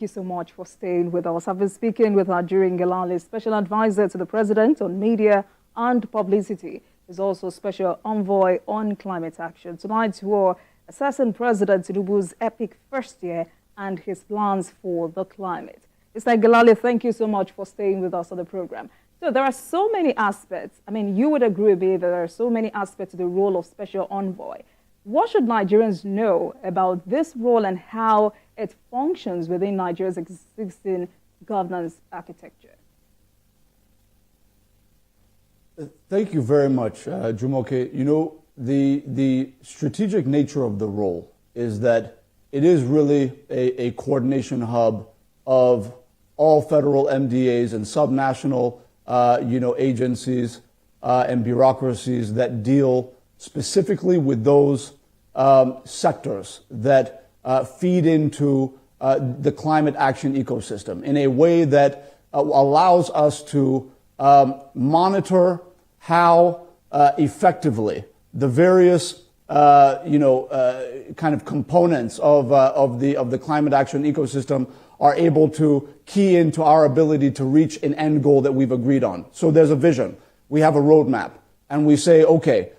Thank you so much for staying with us. I've been speaking with Ajuri Ngelale, Special Advisor to the President on Media and Publicity. He's also Special Envoy on Climate Action. Tonight, we're assessing President Tinubu's epic first year and his plans for the climate. Mr. Ngelale, thank you so much for staying with us on the program. So there are so many aspects. I mean, you would agree with me that there are so many aspects to the role of Special Envoy. What should Nigerians know about this role and how it functions within Nigeria's existing governance architecture? Thank you very much, Jumoke. You know, the strategic nature of the role is that it is really a coordination hub of all federal MDAs and subnational, agencies and bureaucracies that deal specifically with those sectors that feed into the climate action ecosystem in a way that allows us to monitor how effectively the various kind of components of the climate action ecosystem are able to key into our ability to reach an end goal that we've agreed on. So there's a vision. We have a roadmap, and we say, okay,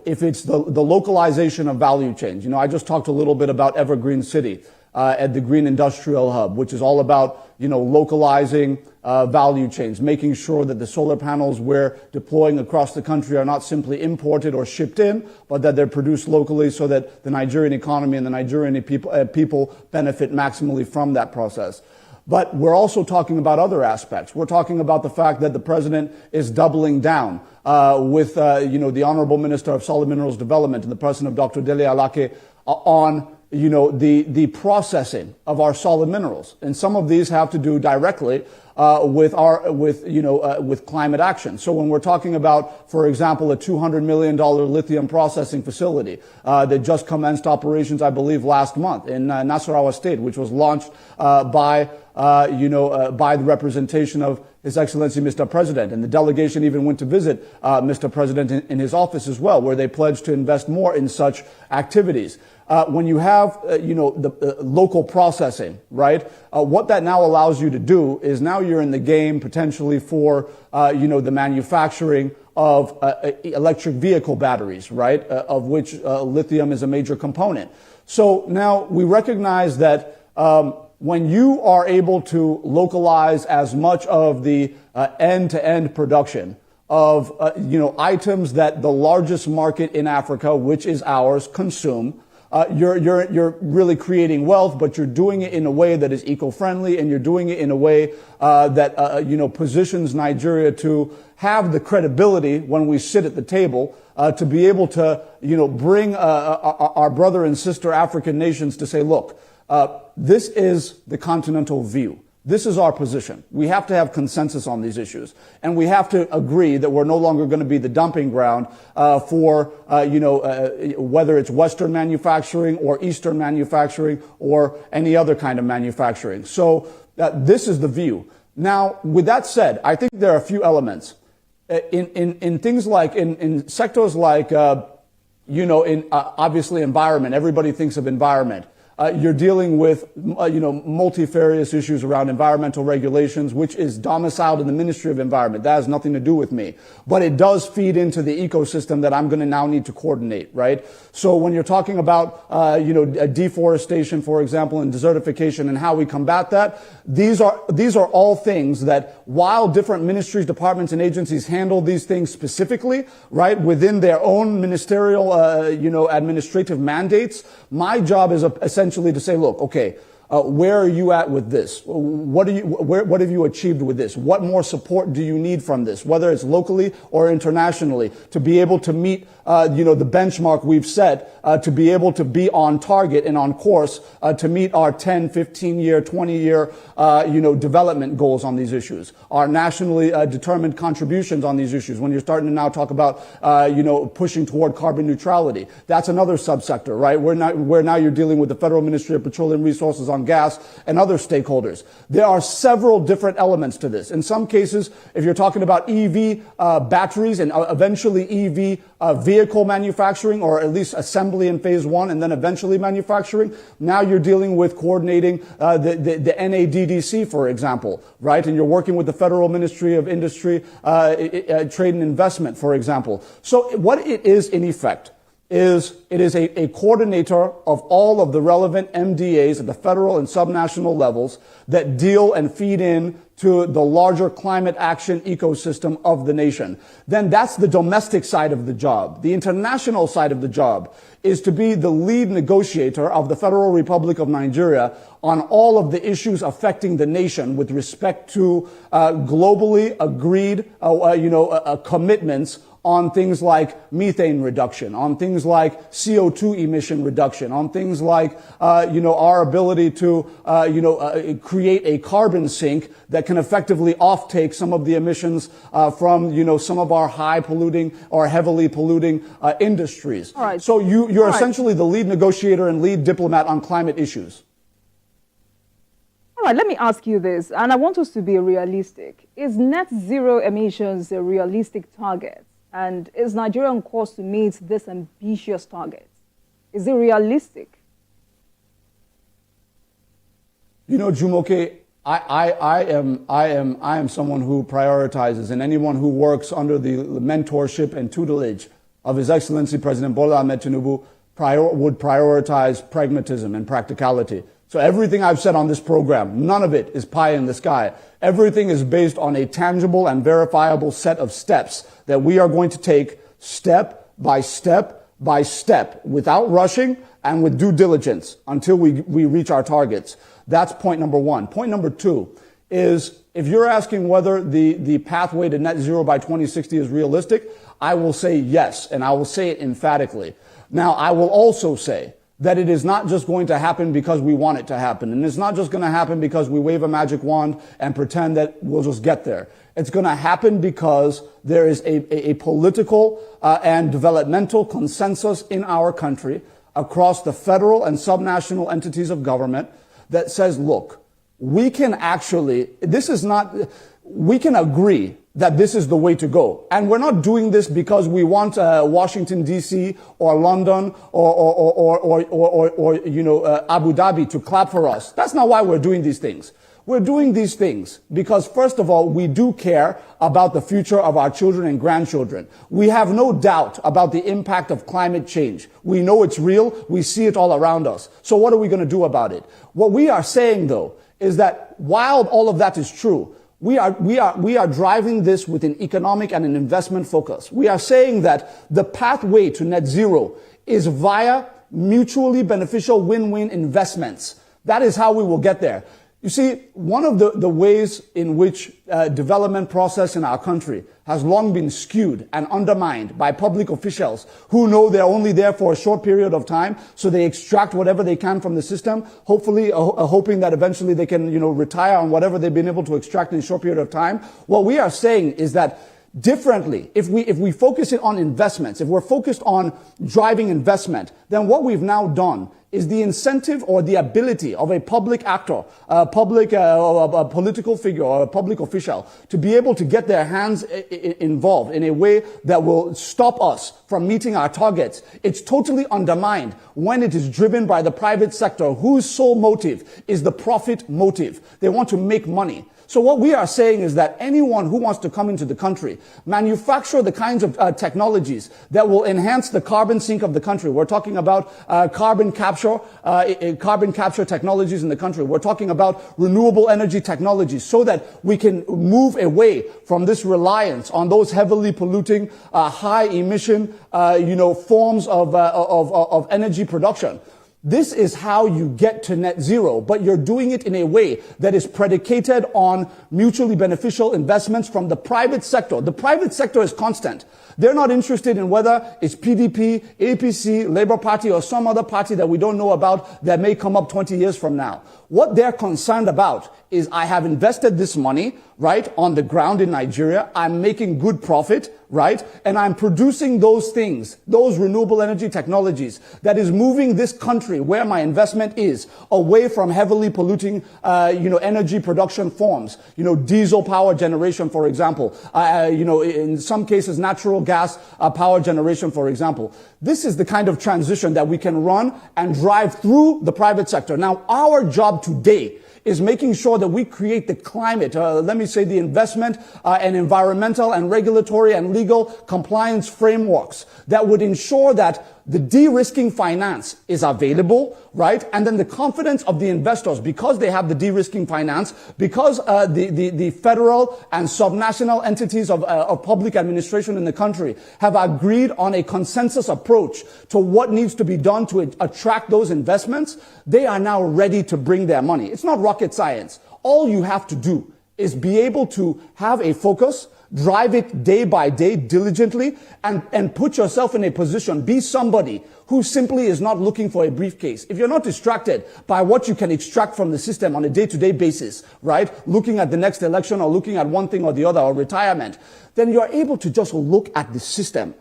if it's the localization of value chains, I just talked a little bit about Evergreen City at the Green Industrial Hub, which is all about, localizing value chains, making sure that the solar panels we're deploying across the country are not simply imported or shipped in, but that they're produced locally so that the Nigerian economy and the Nigerian people benefit maximally from that process. But we're also talking about other aspects. We're talking about the fact that the president is doubling down with, the Honorable Minister of Solid Minerals Development and the person of Dr. Dele Alake on, the processing of our solid minerals. And some of these have to do directly with climate action. So when we're talking about, for example, a $200 million lithium processing facility that just commenced operations, I believe, last month in Nasarawa State, which was launched by the representation of His Excellency Mr. President. And the delegation even went to visit Mr. President in his office as well, where they pledged to invest more in such activities. When you have, the local processing, right, what that now allows you to do is now you're in the game potentially for, the manufacturing of electric vehicle batteries, right, of which lithium is a major component. So now we recognize that when you are able to localize as much of the end-to-end production of, items that the largest market in Africa, which is ours, consume, you're really creating wealth, but you're doing it in a way that is eco-friendly, and you're doing it in a way that positions Nigeria to have the credibility when we sit at the table to be able to bring our brother and sister African nations to say, look, this is the continental view. This is our position. We have to have consensus on these issues, and we have to agree that we're no longer going to be the dumping ground for, whether it's Western manufacturing or Eastern manufacturing or any other kind of manufacturing. So this is the view. Now, with that said, I think there are a few elements in things like in sectors like, obviously environment. Everybody thinks of environment. You're dealing with, multifarious issues around environmental regulations, which is domiciled in the Ministry of Environment. That has nothing to do with me. But it does feed into the ecosystem that I'm going to now need to coordinate, right? So when you're talking about, deforestation, for example, and desertification and how we combat that, these are all things that while different ministries, departments, and agencies handle these things specifically, right, within their own ministerial, administrative mandates, my job is essentially to say, look, okay, where are you at with this? What have you achieved with this? What more support do you need from this, whether it's locally or internationally, to be able to meet, the benchmark we've set, to be able to be on target and on course, to meet our 10, 15-year, 20-year, development goals on these issues, our nationally determined contributions on these issues. When you're starting to now talk about, pushing toward carbon neutrality, that's another subsector, right? Where now you're dealing with the Federal Ministry of Petroleum Resources on on gas, and other stakeholders. There are several different elements to this. In some cases, if you're talking about EV batteries and eventually EV vehicle manufacturing, or at least assembly in phase one and then eventually manufacturing, now you're dealing with coordinating the NADDC, for example, right? And you're working with the Federal Ministry of Industry, Trade and Investment, for example. So what it is in effect is it is a coordinator of all of the relevant MDAs at the federal and subnational levels that deal and feed in to the larger climate action ecosystem of the nation. Then that's the domestic side of the job. The international side of the job is to be the lead negotiator of the Federal Republic of Nigeria on all of the issues affecting the nation with respect to globally agreed commitments on things like methane reduction, on things like CO2 emission reduction, on things like, our ability to, create a carbon sink that can effectively offtake some of the emissions from, some of our high polluting or heavily polluting industries. All right. So you're essentially the lead negotiator and lead diplomat on climate issues. All right, let me ask you this, and I want us to be realistic. Is net zero emissions a realistic target? And is Nigeria on course to meet this ambitious target? Is it realistic? Jumoke, I am someone who prioritizes, and anyone who works under the mentorship and tutelage of His Excellency President Bola Ahmed Tinubu would prioritize pragmatism and practicality. So everything I've said on this program, none of it is pie in the sky. Everything is based on a tangible and verifiable set of steps that we are going to take step by step by step, without rushing and with due diligence until we reach our targets. That's point number one. Point number two is, if you're asking whether the pathway to net zero by 2060 is realistic, I will say yes, and I will say it emphatically. Now, I will also say that it is not just going to happen because we want it to happen. And it's not just going to happen because we wave a magic wand and pretend that we'll just get there. It's going to happen because there is a political and developmental consensus in our country across the federal and subnational entities of government that says, look, we can agree that this is the way to go. And we're not doing this because we want Washington, D.C. or London or Abu Dhabi to clap for us. That's not why we're doing these things. We're doing these things because, first of all, we do care about the future of our children and grandchildren. We have no doubt about the impact of climate change. We know it's real. We see it all around us. So what are we going to do about it? What we are saying, though, is that while all of that is true, we are driving this with an economic and an investment focus. We are saying that the pathway to net zero is via mutually beneficial win-win investments. That is how we will get there. You see, one of the ways in which development process in our country has long been skewed and undermined by public officials who know they're only there for a short period of time, so they extract whatever they can from the system, hopefully hoping that eventually they can, retire on whatever they've been able to extract in a short period of time. What we are saying is that differently, if we focus it on investments, if we're focused on driving investment, then what we've now done is the incentive or the ability of a public actor, a political figure or a public official to be able to get their hands involved in a way that will stop us from meeting our targets. It's totally undermined when it is driven by the private sector, whose sole motive is the profit motive. They want to make money. So what we are saying is that anyone who wants to come into the country, manufacture the kinds of technologies that will enhance the carbon sink of the country. We're talking about carbon capture technologies in the country. We're talking about renewable energy technologies so that we can move away from this reliance on those heavily polluting, high emission, forms of energy production. This is how you get to net zero, but you're doing it in a way that is predicated on mutually beneficial investments from the private sector. The private sector is constant. They're not interested in whether it's PDP, APC, Labour Party, or some other party that we don't know about that may come up 20 years from now. What they're concerned about is I have invested this money, right, on the ground in Nigeria. I'm making good profit, right? And I'm producing those things, those renewable energy technologies that is moving this country where my investment is away from heavily polluting, energy production forms, diesel power generation, for example, in some cases, natural gas power generation, for example. This is the kind of transition that we can run and drive through the private sector. Now, our job today is making sure that we create the climate, the investment and environmental and regulatory and legal compliance frameworks that would ensure that the de-risking finance is available, right? And then the confidence of the investors, because they have the de-risking finance, because the federal and subnational entities of public administration in the country have agreed on a consensus approach to what needs to be done to attract those investments, they are now ready to bring their money. It's not rocket science. All you have to do is be able to have a focus, drive it day by day diligently, and put yourself in a position, be somebody who simply is not looking for a briefcase. If you're not distracted by what you can extract from the system on a day-to-day basis, right, looking at the next election or looking at one thing or the other or retirement, then you're able to just look at the system,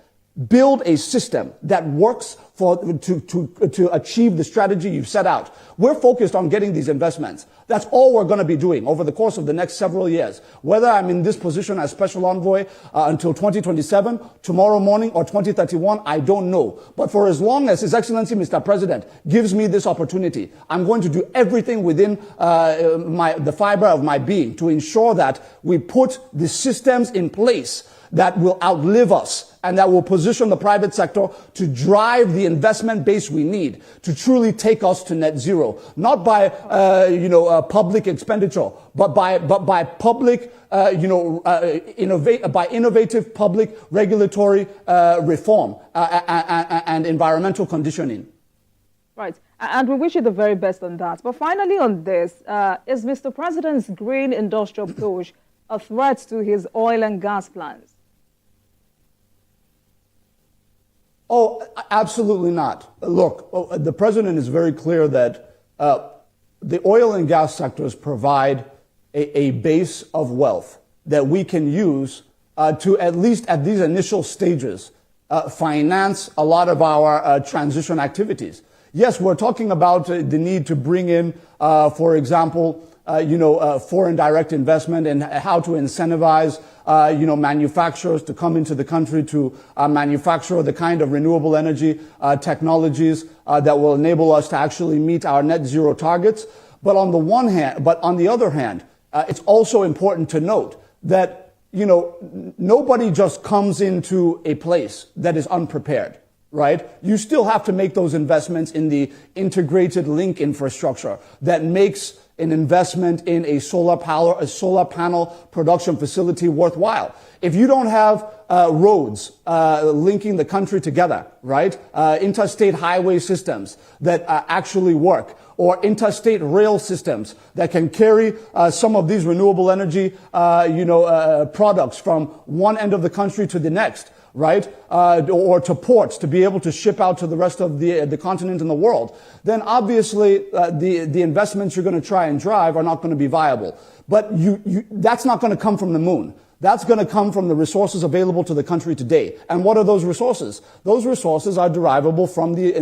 build a system that works to achieve the strategy you've set out. We're focused on getting these investments. That's all we're going to be doing over the course of the next several years. Whether I'm in this position as special envoy until 2027, tomorrow morning, or 2031, I don't know. But for as long as His Excellency Mr. President gives me this opportunity, I'm going to do everything within the fiber of my being to ensure that we put the systems in place that will outlive us and that will position the private sector to drive the investment base we need to truly take us to net zero. Not by, public expenditure, but by public, by innovative public regulatory reform and environmental conditioning. Right. And we wish you the very best on that. But finally on this, is Mr. President's green industrial push a threat to his oil and gas plans? Oh, absolutely not. Look, the president is very clear that the oil and gas sectors provide a base of wealth that we can use to, at least at these initial stages, finance a lot of our transition activities. Yes, we're talking about the need to bring in, for example, foreign direct investment and how to incentivize, manufacturers to come into the country to manufacture the kind of renewable energy technologies that will enable us to actually meet our net zero targets. But on the other hand, it's also important to note that, nobody just comes into a place that is unprepared. Right? You still have to make those investments in the integrated link infrastructure that makes an investment in a solar panel production facility worthwhile. If you don't have roads linking the country together, right? Interstate highway systems that actually work, or interstate rail systems that can carry some of these renewable energy, products from one end of the country to the next, right? Or to ports to be able to ship out to the rest of the continent and the world, then obviously the investments you're going to try and drive are not going to be viable. But that's not going to come from the moon. That's going to come from the resources available to the country today. And what are those resources? Those resources are derivable from the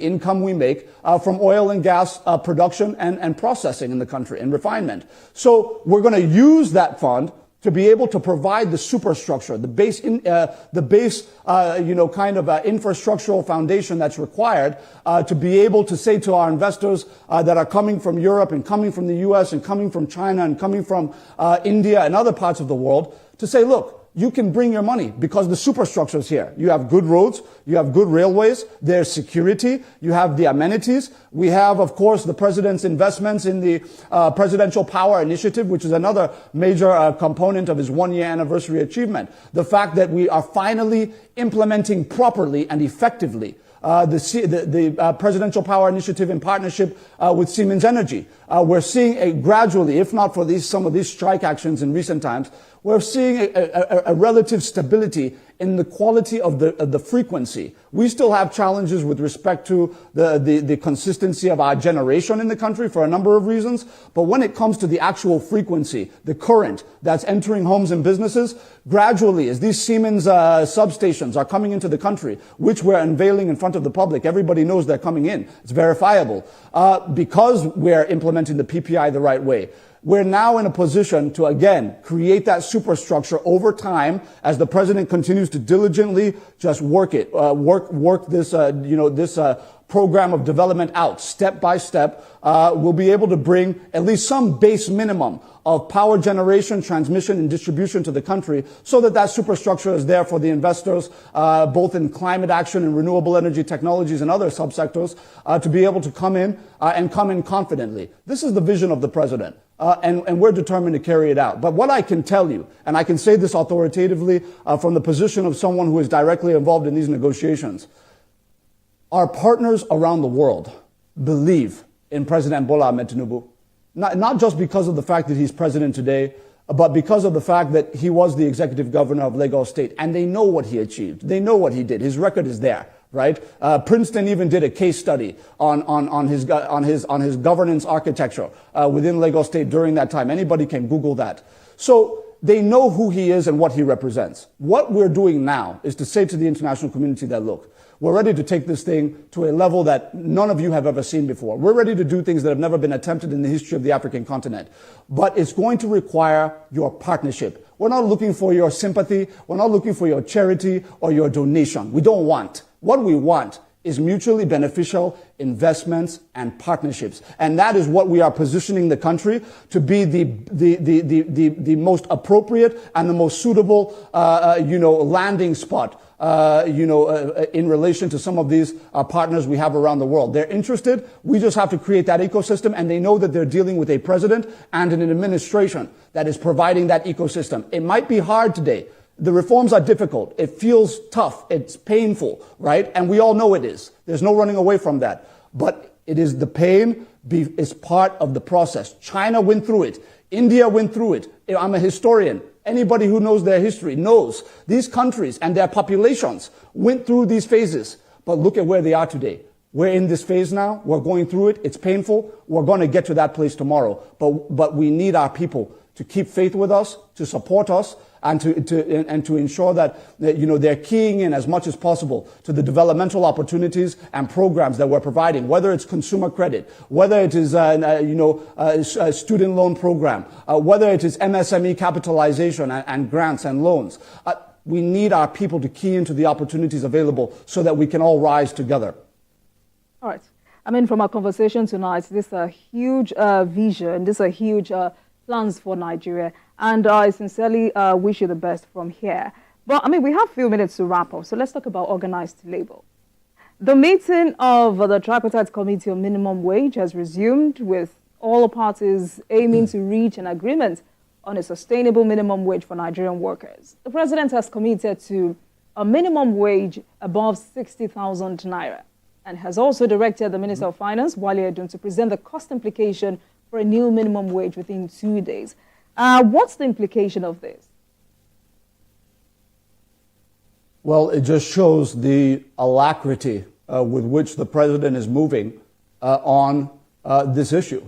income we make from oil and gas production and processing in the country and refinement. So we're going to use that fund to be able to provide the superstructure, the base infrastructural foundation that's required to be able to say to our investors that are coming from Europe and coming from the U.S. and coming from China and coming from India and other parts of the world, to say, look, you can bring your money because the superstructure is here. You have good roads, you have good railways, there's security, you have the amenities. We have, of course, the president's investments in the Presidential Power Initiative, which is another major component of his one-year anniversary achievement. The fact that we are finally implementing properly and effectively the Presidential Power Initiative in partnership with Siemens Energy. We're seeing gradually, if not for some of these strike actions in recent times, we're seeing a relative stability in the quality of the frequency. We still have challenges with respect to the consistency of our generation in the country for a number of reasons. But when it comes to the actual frequency, the current that's entering homes and businesses, gradually, as these Siemens substations are coming into the country, which we're unveiling in front of the public, everybody knows they're coming in. It's verifiable. Because we're implementing the PPI the right way, we're now in a position to, again, create that superstructure over time as the president continues to diligently just work this, this program of development out step by step. We'll be able to bring at least some base minimum of power generation, transmission, and distribution to the country so that that superstructure is there for the investors, both in climate action and renewable energy technologies and other subsectors, to be able to come in and come in confidently. This is the vision of the president. And we're determined to carry it out. But what I can tell you, and I can say this authoritatively from the position of someone who is directly involved in these negotiations, our partners around the world believe in President Bola Ahmed Tinubu. Not just because of the fact that he's president today, but because of the fact that he was the executive governor of Lagos State. And they know what he achieved. They know what he did. His record is there. Right? Princeton even did a case study on his governance architecture within Lagos State during that time. Anybody can Google that. So they know who he is and what he represents. What we're doing now is to say to the international community that, look, we're ready to take this thing to a level that none of you have ever seen before. We're ready to do things that have never been attempted in the history of the African continent. But it's going to require your partnership. We're not looking for your sympathy. We're not looking for your charity or your donation. We don't want. What we want is mutually beneficial investments and partnerships. And that is what we are positioning the country to be the most appropriate and the most suitable, landing spot, in relation to some of these partners we have around the world. They're interested. We just have to create that ecosystem, and they know that they're dealing with a president and an administration that is providing that ecosystem. It might be hard today. The reforms are difficult. It feels tough. It's painful, right? And we all know it is. There's no running away from that. But it is the pain is part of the process. China went through it. India went through it. I'm a historian. Anybody who knows their history knows these countries and their populations went through these phases. But look at where they are today. We're in this phase now. We're going through it. It's painful. We're going to get to that place tomorrow. But we need our people to keep faith with us, to support us, and to ensure that they're keying in as much as possible to the developmental opportunities and programs that we're providing, whether it's consumer credit, whether it is a student loan program, whether it is MSME capitalization and grants and loans. We need our people to key into the opportunities available so that we can all rise together. All right. I mean, from our conversation tonight, this is a huge vision. This is a huge plans for Nigeria. And I sincerely wish you the best from here. But, I mean, we have a few minutes to wrap up. So let's talk about organized labor. The meeting of the Tripartite Committee on Minimum Wage has resumed, with all parties aiming to reach an agreement on a sustainable minimum wage for Nigerian workers. The president has committed to a minimum wage above 60,000 naira and has also directed the Minister of Finance, Wale Edun, to present the cost implication for a new minimum wage within 2 days. What's the implication of this? Well, it just shows the alacrity with which the president is moving on this issue.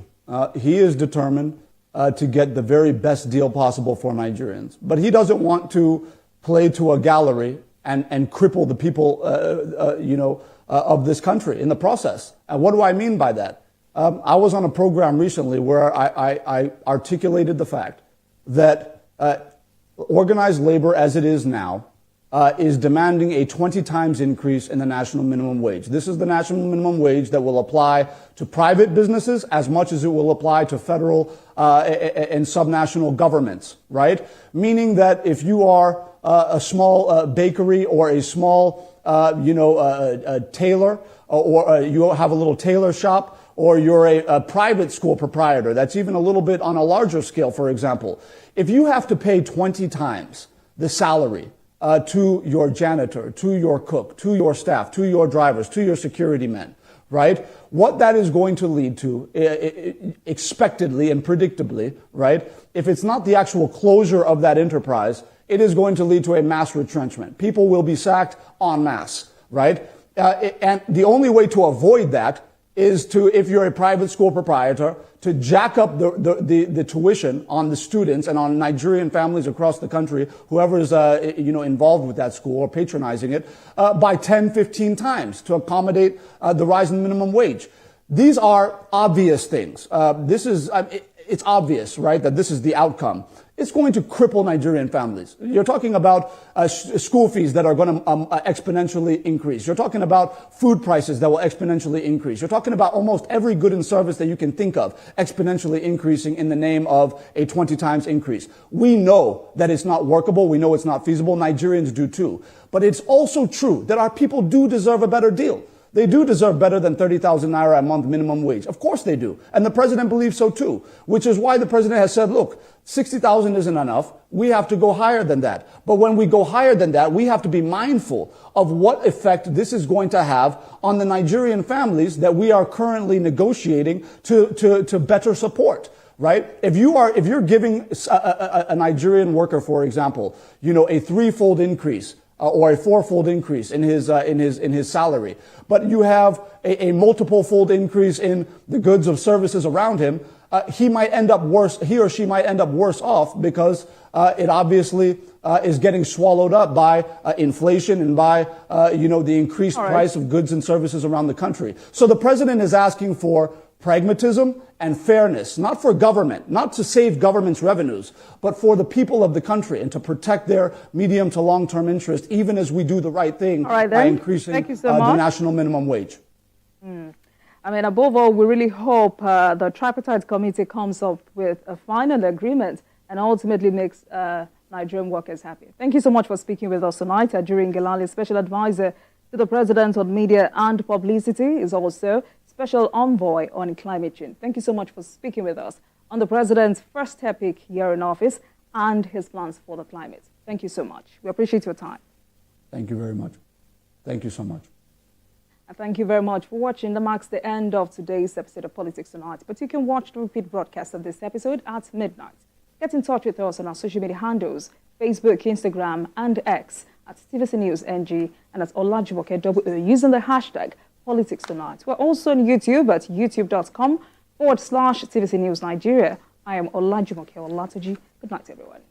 He is determined to get the very best deal possible for Nigerians. But he doesn't want to play to a gallery and cripple the people, of this country in the process. And what do I mean by that? I was on a program recently where I articulated the fact that organized labor as it is now is demanding a 20 times increase in the national minimum wage. This is the national minimum wage that will apply to private businesses as much as it will apply to federal and subnational governments, right? Meaning that if you are a small bakery or a small, a tailor, or you have a little tailor shop, or you're a private school proprietor, that's even a little bit on a larger scale, for example. If you have to pay 20 times the salary to your janitor, to your cook, to your staff, to your drivers, to your security men, right? What that is going to lead to, expectedly and predictably, right? If it's not the actual closure of that enterprise, it is going to lead to a mass retrenchment. People will be sacked en masse, right? And the only way to avoid that is to, if you're a private school proprietor, to jack up the tuition on the students and on Nigerian families across the country, whoever is involved with that school or patronizing it, by 10, 15 times to accommodate the rise in minimum wage. These are obvious things. It's obvious, right, that this is the outcome. It's going to cripple Nigerian families. You're talking about school fees that are going to exponentially increase. You're talking about food prices that will exponentially increase. You're talking about almost every good and service that you can think of exponentially increasing in the name of a 20 times increase. We know that it's not workable. We know it's not feasible. Nigerians do too. But it's also true that our people do deserve a better deal. They do deserve better than 30,000 naira a month minimum wage. Of course they do. And the president believes so too, which is why the president has said, look, 60,000 isn't enough. We have to go higher than that. But when we go higher than that, we have to be mindful of what effect this is going to have on the Nigerian families that we are currently negotiating to better support. Right? If you're giving a Nigerian worker, for example, a threefold increase, or a fourfold increase in his salary, but you have a multiple-fold increase in the goods of services around him, he or she might end up worse off because it obviously is getting swallowed up by inflation and by the increased price of goods and services around the country. So the president is asking for pragmatism and fairness, not for government, not to save government's revenues, but for the people of the country and to protect their medium to long-term interest, even as we do the right thing by increasing the national minimum wage. I mean, above all, we really hope the tripartite committee comes up with a final agreement and ultimately makes Nigerian workers happy. Thank you so much for speaking with us tonight. Ajuri Ngelale, Special Advisor to the President on Media and Publicity, is also Special Envoy on Climate Change. Thank you so much for speaking with us on the President's first epic year in office and his plans for the climate. Thank you so much. We appreciate your time. Thank you very much. Thank you so much. And thank you very much for watching. That marks the end of today's episode of Politics Tonight. But you can watch the repeat broadcast of this episode at midnight. Get in touch with us on our social media handles, Facebook, Instagram, and X at TVC News NG and at Olajumoke using the hashtag Politics Tonight. We're also on YouTube at youtube.com/TVC News Nigeria. I am Olajumoke Olatoji. Good night, everyone.